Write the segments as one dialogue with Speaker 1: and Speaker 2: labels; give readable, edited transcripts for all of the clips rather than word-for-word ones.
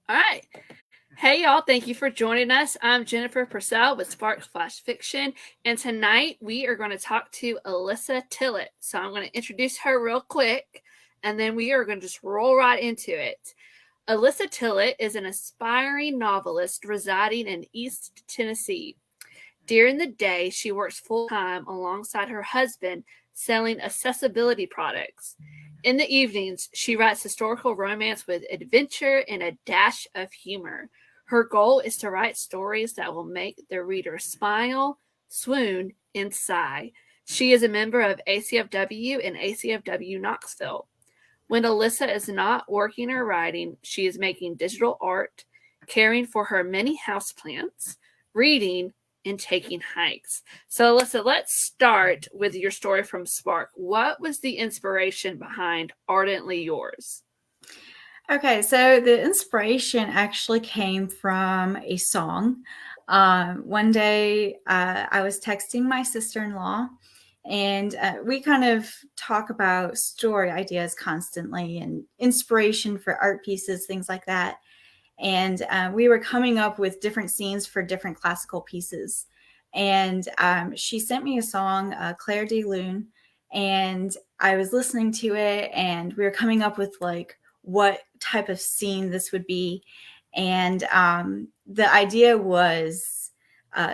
Speaker 1: All right. Hey, y'all. Thank you for joining us. I'm Jennifer Purcell with Sparks Flash Fiction. And tonight we are going to talk to Alyssa Tillett. So I'm going to introduce her real quick, and then we are going to just roll right into it. Alyssa Tillett is an aspiring novelist residing in East Tennessee. During the day, she works full time alongside her husband selling accessibility products. In the evenings, she writes historical romance with adventure and a dash of humor. Her goal is to write stories that will make the reader smile, swoon, and sigh. She is a member of ACFW and ACFW Knoxville. When Alyssa is not working or writing, she is making digital art, caring for her many houseplants, reading, and taking hikes. So, Alyssa, let's start with your story from Spark. What was the inspiration behind Ardently Yours?
Speaker 2: Okay, so the inspiration actually came from a song. One day, I was texting my sister-in-law, and we kind of talk about story ideas constantly and inspiration for art pieces, things like that. And we were coming up with different scenes for different classical pieces. And she sent me a song, Claire de Lune, and I was listening to it, and we were coming up with like what type of scene this would be. And the idea was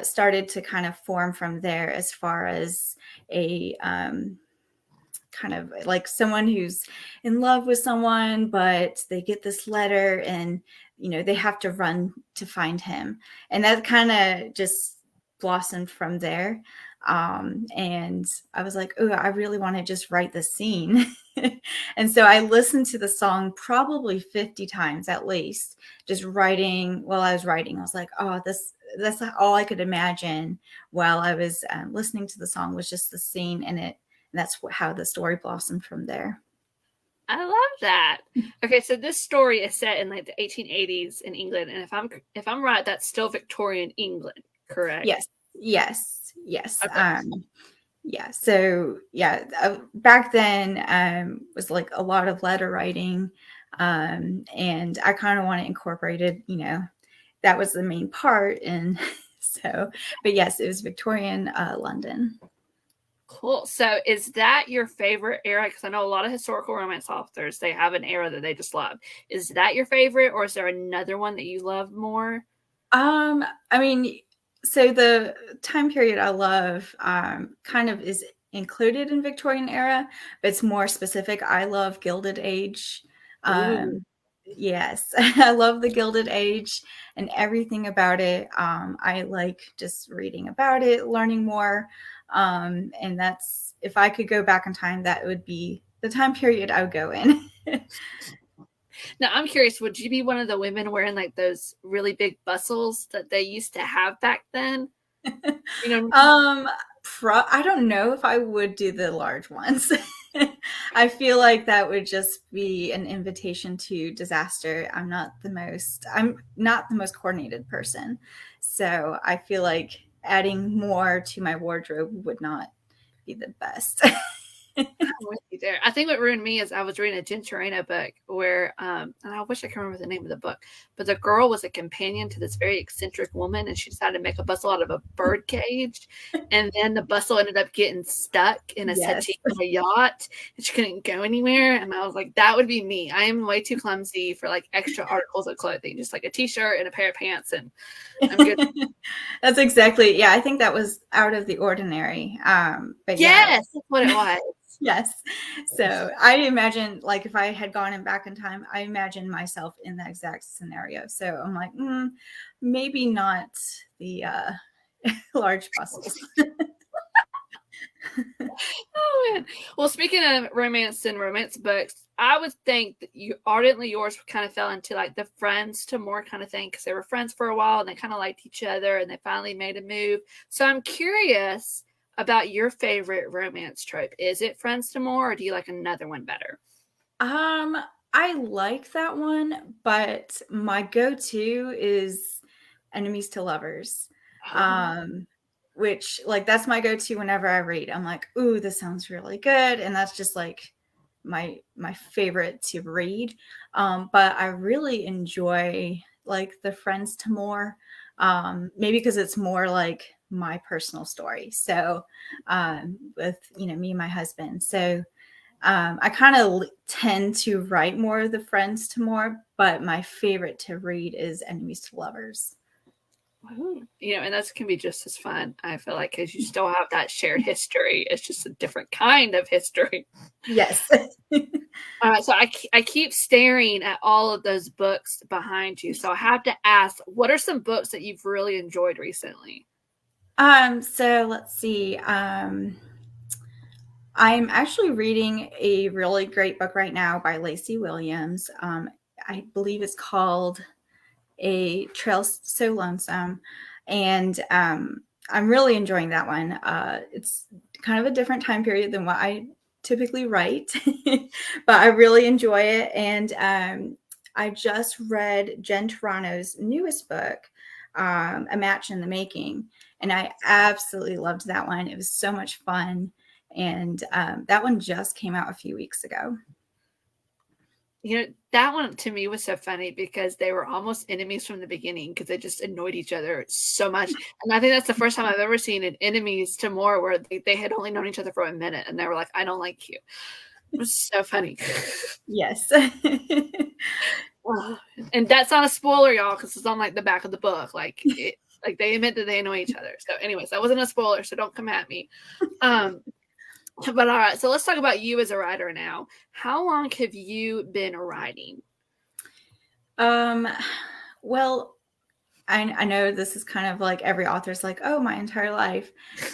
Speaker 2: started to kind of form from there as far as a kind of like someone who's in love with someone, but they get this letter and, they have to run to find him. And that kind of just blossomed from there. And I was like, oh, I really want to just write this scene. And so I listened to the song probably 50 times at least, just writing while I was writing. I was like, oh, that's all I could imagine while I was listening to the song was just the scene in it. And that's how the story blossomed from there.
Speaker 1: I love that. Okay, so this story is set in like the 1880s in England, and if I'm right, that's still Victorian England, correct?
Speaker 2: Yes, yes, yes.
Speaker 1: Okay.
Speaker 2: Yeah. So yeah, back then was like a lot of letter writing, and I kind of want to incorporate it. That was the main part, and so. But yes, it was Victorian London.
Speaker 1: Cool. So is that your favorite era? Because I know a lot of historical romance authors, they have an era that they just love. Is that your favorite, or is there another one that you love more?
Speaker 2: I mean, so the time period I love kind of is included in Victorian era, but it's more specific. I love Gilded Age.
Speaker 1: Ooh.
Speaker 2: Yes, I love the Gilded Age and everything about it. I like just reading about it, learning more. And that's, if I could go back in time, that would be the time period I would go in.
Speaker 1: Now I'm curious, would you be one of the women wearing like those really big bustles that they used to have back then? You know,
Speaker 2: Um, I don't know if I would do the large ones. I feel like that would just be an invitation to disaster. I'm not the most coordinated person. So I feel like adding more to my wardrobe would not be the best.
Speaker 1: I'm with you there. I think what ruined me is I was reading a Genturino book where, and I wish I could remember the name of the book, but the girl was a companion to this very eccentric woman, and she decided to make a bustle out of a bird cage, and then the bustle ended up getting stuck in a
Speaker 2: Yes.
Speaker 1: settee on a yacht, and she couldn't go anywhere. And I was like, that would be me. I am way too clumsy for like extra articles of clothing, just like a t-shirt and a pair of pants, and I'm good.
Speaker 2: That's exactly, yeah, I think that was out of the ordinary. But yeah,
Speaker 1: Yes, that's what it was.
Speaker 2: yes. So I imagine, like, if I had gone in back in time, I imagine myself in that exact scenario. So I'm like, maybe not the large bustles.
Speaker 1: Oh man. Well, speaking of romance and romance books, I would think that you Ardently Yours kind of fell into like the friends to more kind of thing because they were friends for a while and they kind of liked each other and they finally made a move. So I'm curious about your favorite romance trope. Is it friends to more or do you like another one better?
Speaker 2: Um, I like that one, but my go-to is enemies to lovers.
Speaker 1: Oh,
Speaker 2: Which, like, that's my go-to whenever I read. I'm like, ooh, this sounds really good. And that's just like my favorite to read. But I really enjoy like the Friends to More, maybe because it's more like my personal story. So with me and my husband. So I kind of tend to write more of the Friends to More, but my favorite to read is Enemies to Lovers.
Speaker 1: And that can be just as fun, I feel like, because you still have that shared history. It's just a different kind of history.
Speaker 2: Yes.
Speaker 1: All right, so I keep staring at all of those books behind you. So I have to ask, what are some books that you've really enjoyed recently?
Speaker 2: So let's see. I'm actually reading a really great book right now by Lacey Williams. I believe it's called A Trail So Lonesome. And I'm really enjoying that one. It's kind of a different time period than what I typically write, but I really enjoy it. And I just read Jen Toronto's newest book, A Match in the Making. And I absolutely loved that one. It was so much fun. And that one just came out a few weeks ago.
Speaker 1: That one to me was so funny because they were almost enemies from the beginning because they just annoyed each other so much. And I think that's the first time I've ever seen an enemies to more where they had only known each other for a minute and they were like, I don't like you. It was so funny.
Speaker 2: Yes.
Speaker 1: And that's not a spoiler, y'all, because it's on like the back of the book. Like they admit that they annoy each other. So, anyways, that wasn't a spoiler, so don't come at me. But all right, so let's talk about you as a writer now. How long have you been writing?
Speaker 2: Well, I know this is kind of like every author's like, oh, my entire life.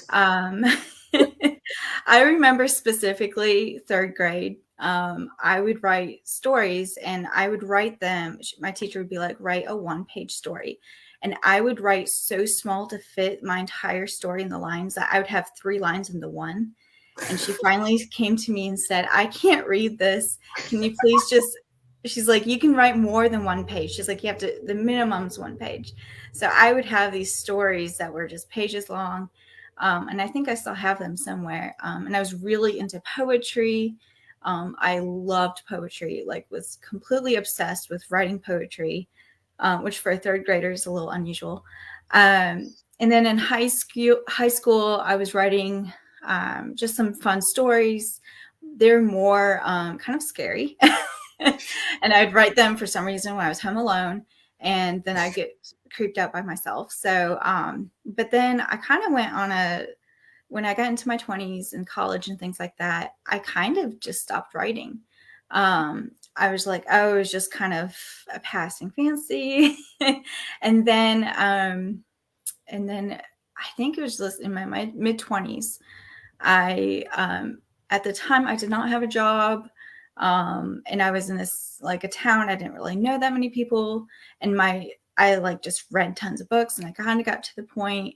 Speaker 2: I remember specifically third grade. I would write stories and I would write them. My teacher would be like, write a 1-page story. And I would write so small to fit my entire story in the lines that I would have 3 lines into one. And she finally came to me and said, I can't read this. Can you please just, she's like, you can write more than 1 page. She's like, you have to, the minimum's 1 page. So I would have these stories that were just pages long. And I think I still have them somewhere. And I was really into poetry. I loved poetry, like was completely obsessed with writing poetry, which for a third grader is a little unusual. And then in high school, I was writing just some fun stories. They're more kind of scary. And I'd write them for some reason when I was home alone. And then I get creeped out by myself. So, but then I kind of went on when I got into my 20s and college and things like that, I kind of just stopped writing. I was like, oh, it was just kind of a passing fancy. and then I think it was just in my mid 20s. At the time I did not have a job. And I was in this like a town. I didn't really know that many people. And I like just read tons of books, and I kind of got to the point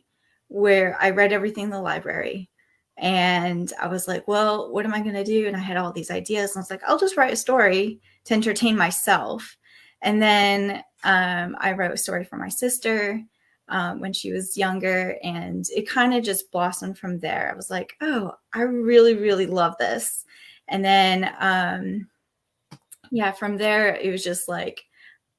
Speaker 2: where I read everything in the library. And I was like, well, what am I going to do? And I had all these ideas. And I was like, I'll just write a story to entertain myself. And then I wrote a story for my sister when she was younger. And it kind of just blossomed from there. I was like, oh, I really, really love this. And then, yeah, from there, it was just like,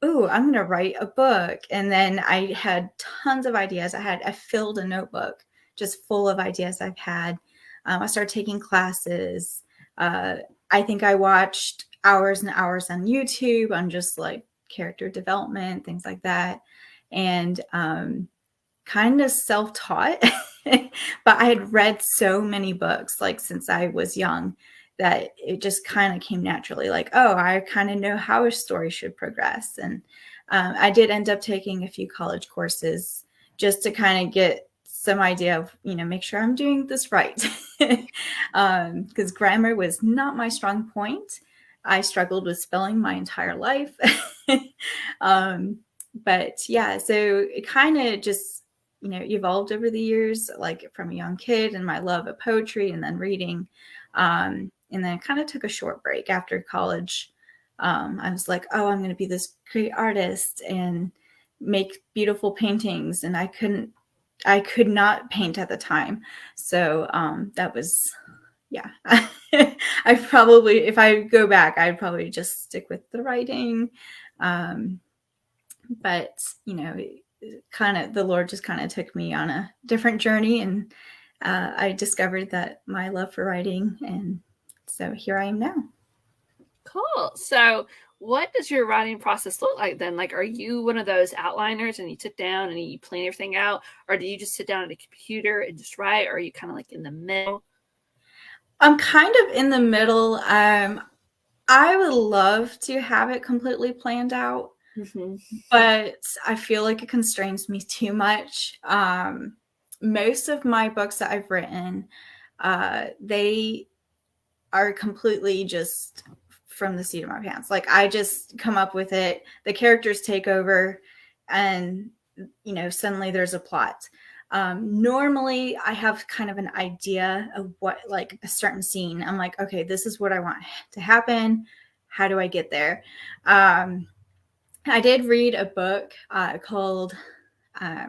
Speaker 2: oh, I'm going to write a book. And then I had tons of ideas. I filled a notebook just full of ideas I've had. I started taking classes. I think I watched hours and hours on YouTube on just like character development, things like that. And kind of self-taught. But I had read so many books like since I was young that it just kind of came naturally, like, oh, I kind of know how a story should progress. And I did end up taking a few college courses just to kind of get some idea of, make sure I'm doing this right. Because grammar was not my strong point. I struggled with spelling my entire life. But yeah, so it kind of just, evolved over the years, like from a young kid and my love of poetry and then reading. And then kind of took a short break after college. I was like, oh, I'm going to be this great artist and make beautiful paintings. And I could not paint at the time. So that was, yeah. I probably, if I go back, I'd probably just stick with the writing. But, kind of the Lord just kind of took me on a different journey, and I discovered that my love for writing, and so here I am now.
Speaker 1: Cool. So, what does your writing process look like then? Like, are you one of those outliners and you sit down and you plan everything out, or do you just sit down at a computer and just write, or are you kind of like in the middle?
Speaker 2: I'm kind of in the middle. I would love to have it completely planned out,
Speaker 1: Mm-hmm.
Speaker 2: but I feel like it constrains me too much. Most of my books that I've written, they are completely just from the seat of my pants. Like, I just come up with it, the characters take over, and suddenly there's a plot. Normally I have kind of an idea of what, like, a certain scene, I'm like, okay, this is what I want to happen. How do I get there? I did read a book called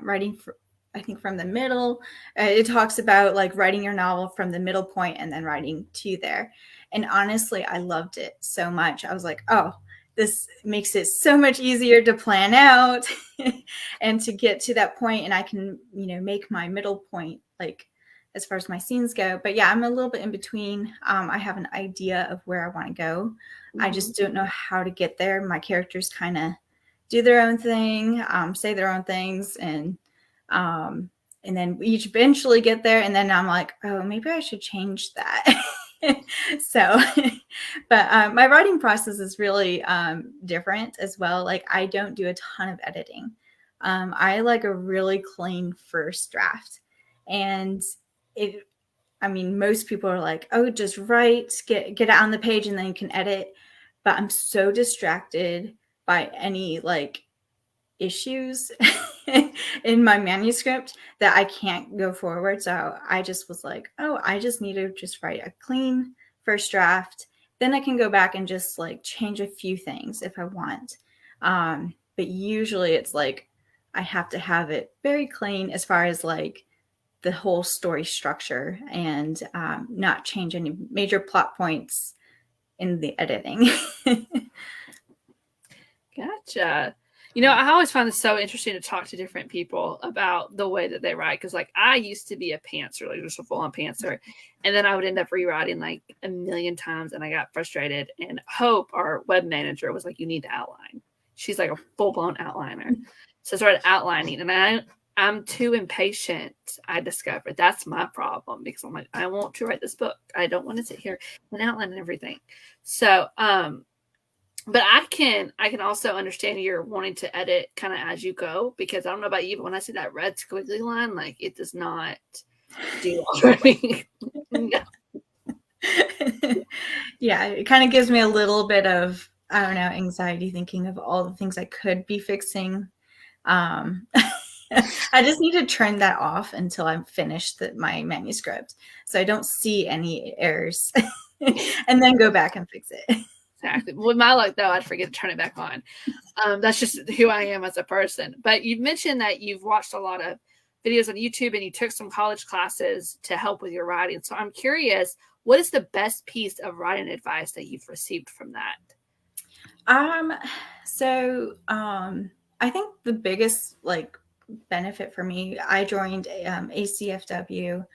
Speaker 2: writing for, I think, from the middle. It talks about like writing your novel from the middle point and then writing to there. And honestly, I loved it so much. I was like, oh, this makes it so much easier to plan out and to get to that point, and I can, make my middle point, like, as far as my scenes go. But yeah, I'm a little bit in between. I have an idea of where I want to go. I
Speaker 1: Mm-hmm.
Speaker 2: just don't know how to get there. My characters kind of do their own thing, say their own things, um, and then we each eventually get there. And then I'm like, oh, maybe I should change that. So, but my writing process is really different as well. Like, I don't do a ton of editing. I like a really clean first draft, and it. I mean, most people are like, oh, just write, get it on the page, and then you can edit. But I'm so distracted by any like issues in my manuscript that I can't go forward. So I just was like, oh, I just need to just write a clean first draft. Then I can go back and just like change a few things if I want. But usually it's like I have to have it very clean as far as like the whole story structure, and not change any major plot points in the editing.
Speaker 1: Gotcha. I always find this so interesting to talk to different people about the way that they write. Cause like I used to be a pantser, like just a full on pantser. And then I would end up rewriting like a million times and I got frustrated. And Hope, our web manager, was like, you need to outline. She's like a full blown outliner. So I started outlining and I'm too impatient. I discovered that's my problem because I'm like, I want to write this book. I don't want to sit here and outline everything. So, but I can also understand you're wanting to edit kind of as you go, because I don't know about you, but when I see that red squiggly line, like it does not do well for me. No.
Speaker 2: Yeah, it kind of gives me a little bit of, I don't know, anxiety thinking of all the things I could be fixing. Um, I just need to turn that off until I'm finished my manuscript, so I don't see any errors, and then go back and fix it.
Speaker 1: Exactly. With my luck, though, I'd forget to turn it back on. That's just who I am as a person. But you mentioned that you've watched a lot of videos on YouTube and you took some college classes to help with your writing. So I'm curious, what is the best piece of writing advice that you've received from that?
Speaker 2: Um, I think the biggest like benefit for me, I joined ACFW,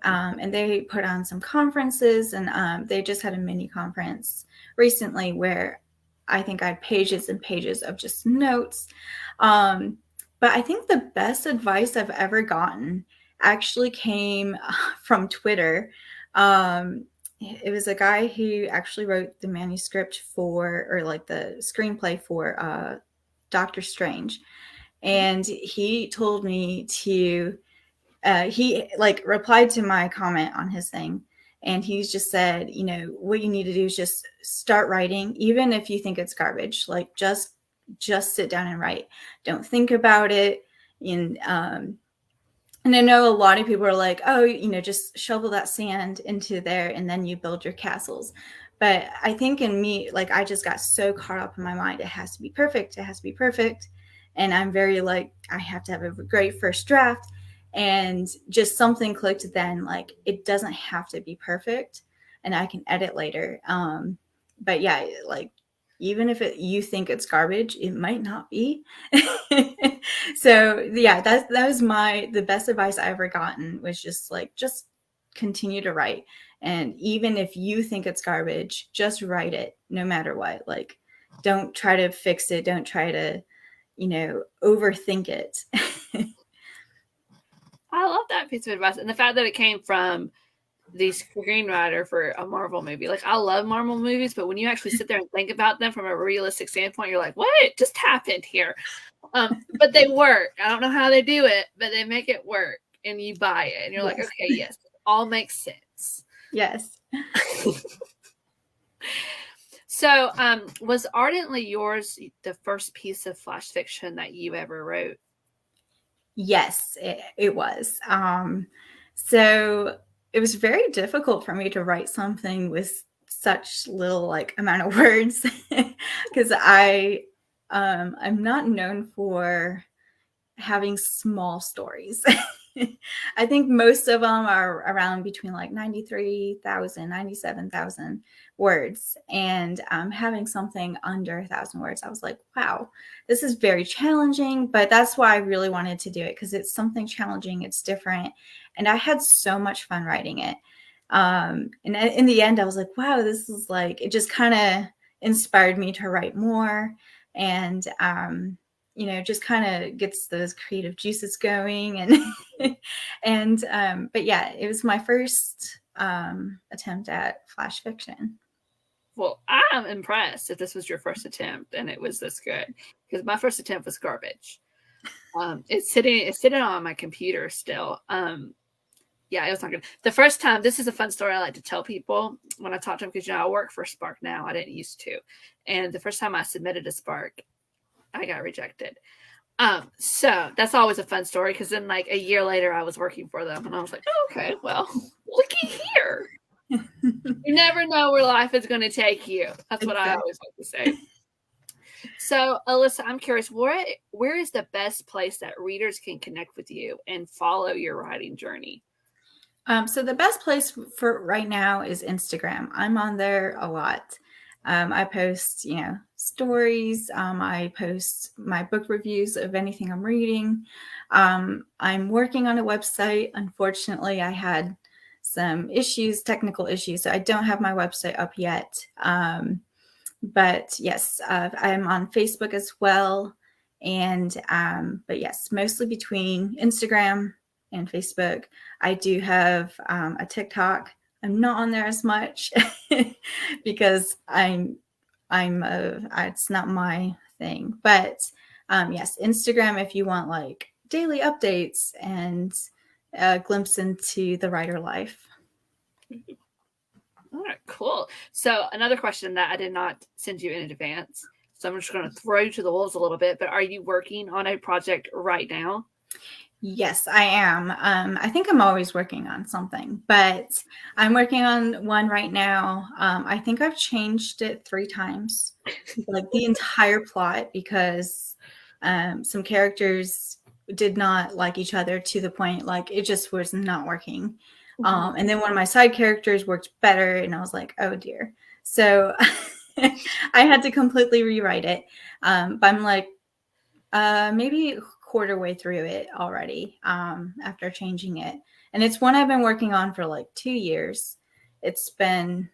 Speaker 2: and they put on some conferences, and they just had a mini conference recently where I think I had pages and pages of just notes. But I think the best advice I've ever gotten actually came from Twitter. It was a guy who actually wrote the manuscript for, or like the screenplay for, Doctor Strange. And he told me to, he like replied to my comment on his thing. And he's just said, what you need to do is just start writing, even if you think it's garbage, like just sit down and write. Don't think about it. And I know a lot of people are like, oh, just shovel that sand into there and then you build your castles. But I think in me, like, I just got so caught up in my mind. It has to be perfect. It has to be perfect. And I'm very like, I have to have a great first draft. And just something clicked then, like, it doesn't have to be perfect. and I can edit later. But yeah, like even if you think it's garbage, it might not be. So yeah, that was the best advice I ever gotten, was just like, just continue to write. And even if you think it's garbage, just write it no matter what. Like, don't try to fix it. Don't try to, overthink it.
Speaker 1: I love that piece of advice. And the fact that it came from the screenwriter for a Marvel movie. Like, I love Marvel movies, but when you actually sit there and think about them from a realistic standpoint, you're like, what just happened here? But they work. I don't know how they do it, but they make it work, and you buy it, and you're like, okay, yes, it all makes sense.
Speaker 2: Yes.
Speaker 1: So, was Ardently Yours the first piece of flash fiction that you ever wrote?
Speaker 2: Yes, it was. So it was very difficult for me to write something with such little like amount of words, because I'm not known for having small stories. I think most of them are around between like 93,000, 97,000 words. And having something under 1,000 words, I was like, wow, this is very challenging. But that's why I really wanted to do it, because it's something challenging, it's different. And I had so much fun writing it. And in the end, I was like, wow, this is like, it just kind of inspired me to write more. And just kind of gets those creative juices going. But yeah, it was my first attempt at flash fiction.
Speaker 1: Well, I'm impressed if this was your first attempt and it was this good, because my first attempt was garbage. It's sitting on my computer still. Yeah, it was not good. The first time, this is a fun story I like to tell people when I talk to them, because I work for Spark now. I didn't used to. And the first time I submitted a Spark, I got rejected. So that's always a fun story, because then like a year later I was working for them, and I was like, oh, okay, well, looky here. You never know where life is going to take you. That's what I always like to say. So, Alyssa, I'm curious, where is the best place that readers can connect with you and follow your writing journey?
Speaker 2: So the best place for right now is Instagram. I'm on there a lot. I post, stories. I post my book reviews of anything I'm reading. I'm working on a website. Unfortunately, I had some technical issues, so I don't have my website up yet. But yes, I'm on Facebook as well. And but yes, mostly between Instagram and Facebook. I do have a TikTok. I'm not on there as much because it's not my thing. But yes, Instagram, if you want like daily updates and a glimpse into the writer life.
Speaker 1: All right, cool. So another question that I did not send you in advance, so I'm just going to throw you to the wolves a little bit, but are you working on a project right now?
Speaker 2: Yes, I am. I think I'm always working on something, but I'm working on one right now. I think I've changed it 3 times, like the entire plot, because some characters did not like each other to the point like it just was not working. And then one of my side characters worked better, and I was like, oh dear. So I had to completely rewrite it. But I'm like, maybe quarter way through it already, after changing it. And it's one I've been working on for like 2 years. It's been,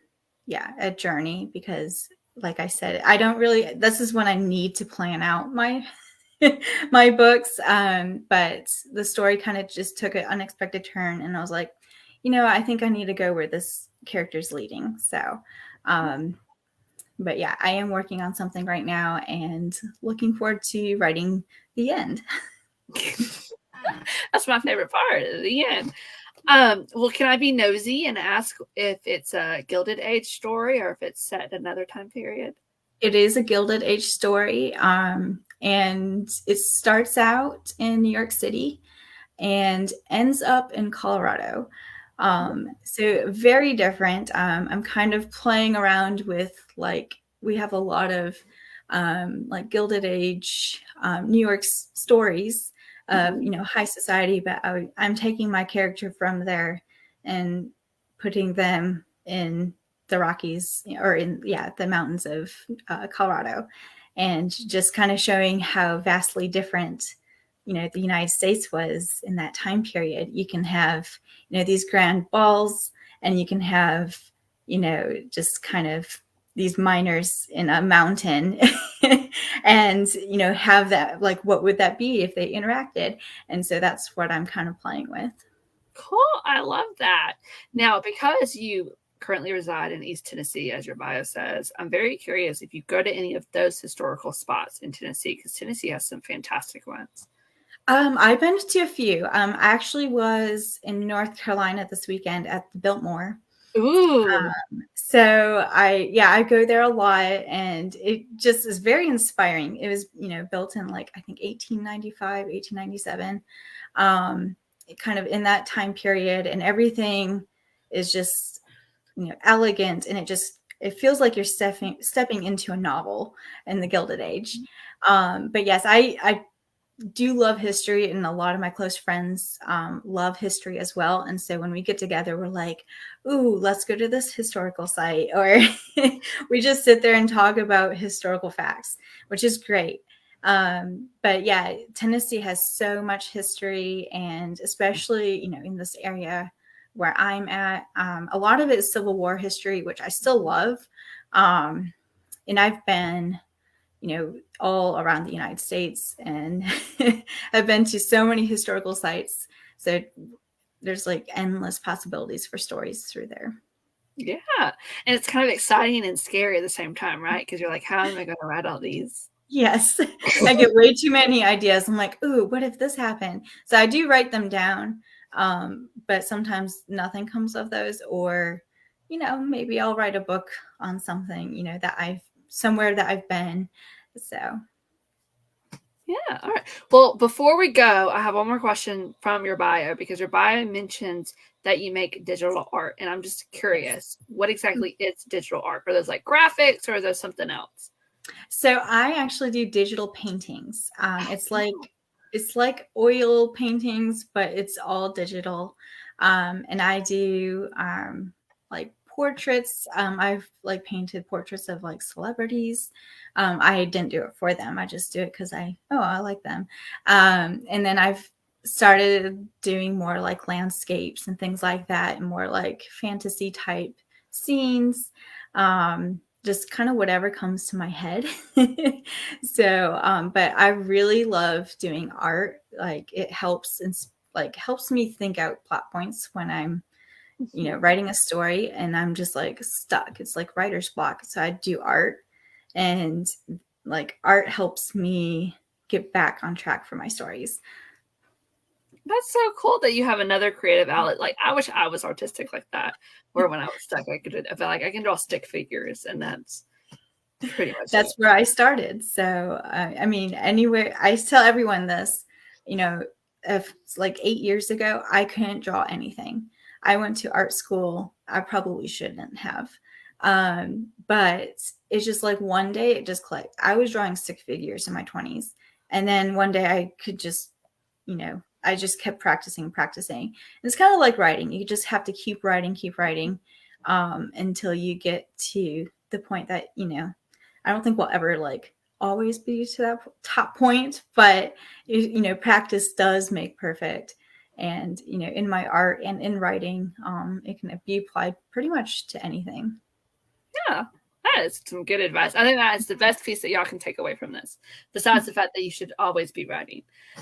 Speaker 2: a journey, because like I said, this is when I need to plan out my my books. But the story kind of just took an unexpected turn, and I was like, I think I need to go where this character's leading. So, but yeah, I am working on something right now and looking forward to writing the end.
Speaker 1: That's my favorite part, the end. Well, can I be nosy and ask if it's a Gilded Age story or if it's set in another time period?
Speaker 2: It is a Gilded Age story, and it starts out in New York City and ends up in Colorado. So very different. I'm kind of playing around with, like, we have a lot of like Gilded Age New York stories of high society, but I'm taking my character from there and putting them in the Rockies, or the mountains of Colorado, and just kind of showing how vastly different, the United States was in that time period. You can have, these grand balls, and you can have, just kind of these miners in a mountain and, have that, like, what would that be if they interacted? And so that's what I'm kind of playing with.
Speaker 1: Cool. I love that. Now, because you currently reside in East Tennessee, as your bio says, I'm very curious if you go to any of those historical spots in Tennessee, because Tennessee has some fantastic ones.
Speaker 2: I've been to a few. I actually was in North Carolina this weekend at the Biltmore.
Speaker 1: Ooh.
Speaker 2: So I go there a lot, and it just is very inspiring. It was, built in, like, I think 1895, 1897, kind of in that time period, and everything is just, elegant, and it feels like you're stepping into a novel in the Gilded Age. But yes, I do love history, and a lot of my close friends love history as well. And so when we get together, we're like, ooh, let's go to this historical site, or we just sit there and talk about historical facts, which is great. But yeah, Tennessee has so much history, and especially, in this area where I'm at, a lot of it is Civil War history, which I still love. And I've been, all around the United States, and I've been to so many historical sites. So there's like endless possibilities for stories through there.
Speaker 1: Yeah. And it's kind of exciting and scary at the same time, right? Because you're like, how am I going to write all these?
Speaker 2: Yes. I get way too many ideas. I'm like, ooh, what if this happened? So I do write them down. But sometimes nothing comes of those, or, maybe I'll write a book on something, that somewhere that I've been. So.
Speaker 1: Yeah. All right. Well, before we go, I have one more question from your bio, because your bio mentions that you make digital art. And I'm just curious, what exactly is digital art? Are those like graphics, or are those something else?
Speaker 2: So I actually do digital paintings. It's like oil paintings, but it's all digital. And I do like portraits. I've like painted portraits of like celebrities. I didn't do it for them. I just do it because I like them. And then I've started doing more like landscapes and things like that, and more like fantasy type scenes. Just kind of whatever comes to my head. So, but I really love doing art. Like, it helps, and helps me think out plot points when I'm, writing a story, and I'm just like stuck. It's like writer's block. So I do art, and like art helps me get back on track for my stories.
Speaker 1: That's so cool that you have another creative outlet. Like, I wish I was artistic like that, where when I was stuck, I felt like I can draw stick figures, and that's pretty much
Speaker 2: That's where I started. So, I mean, anywhere, I tell everyone this, if it's like 8 years ago, I couldn't draw anything. I went to art school. I probably shouldn't have. But it's just like one day it just clicked. I was drawing stick figures in my 20s. And then one day I could just, I just kept practicing. It's kind of like writing. You just have to keep writing, until you get to the point that, I don't think we'll ever like always be to that top point, but practice does make perfect. And, in my art and in writing, it can be applied pretty much to anything.
Speaker 1: Yeah, that is some good advice. I think that is the best piece that y'all can take away from this, besides the fact that you should always be writing.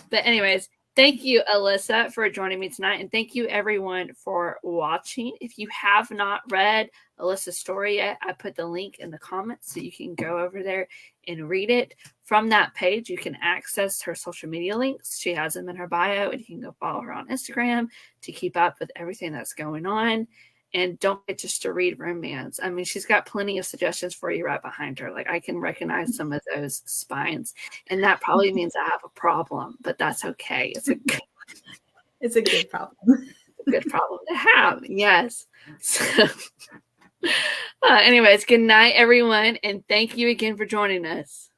Speaker 1: But anyways, thank you, Alyssa, for joining me tonight. And thank you, everyone, for watching. If you have not read Alyssa's story yet, I put the link in the comments so you can go over there and read it. From that page, you can access her social media links. She has them in her bio, and you can go follow her on Instagram to keep up with everything that's going on. And don't get just to read romance. I mean, she's got plenty of suggestions for you right behind her. Like, I can recognize some of those spines, and that probably means I have a problem, but that's okay. It's a
Speaker 2: good problem.
Speaker 1: Good problem to have. Yes. So, anyways, good night, everyone, and thank you again for joining us.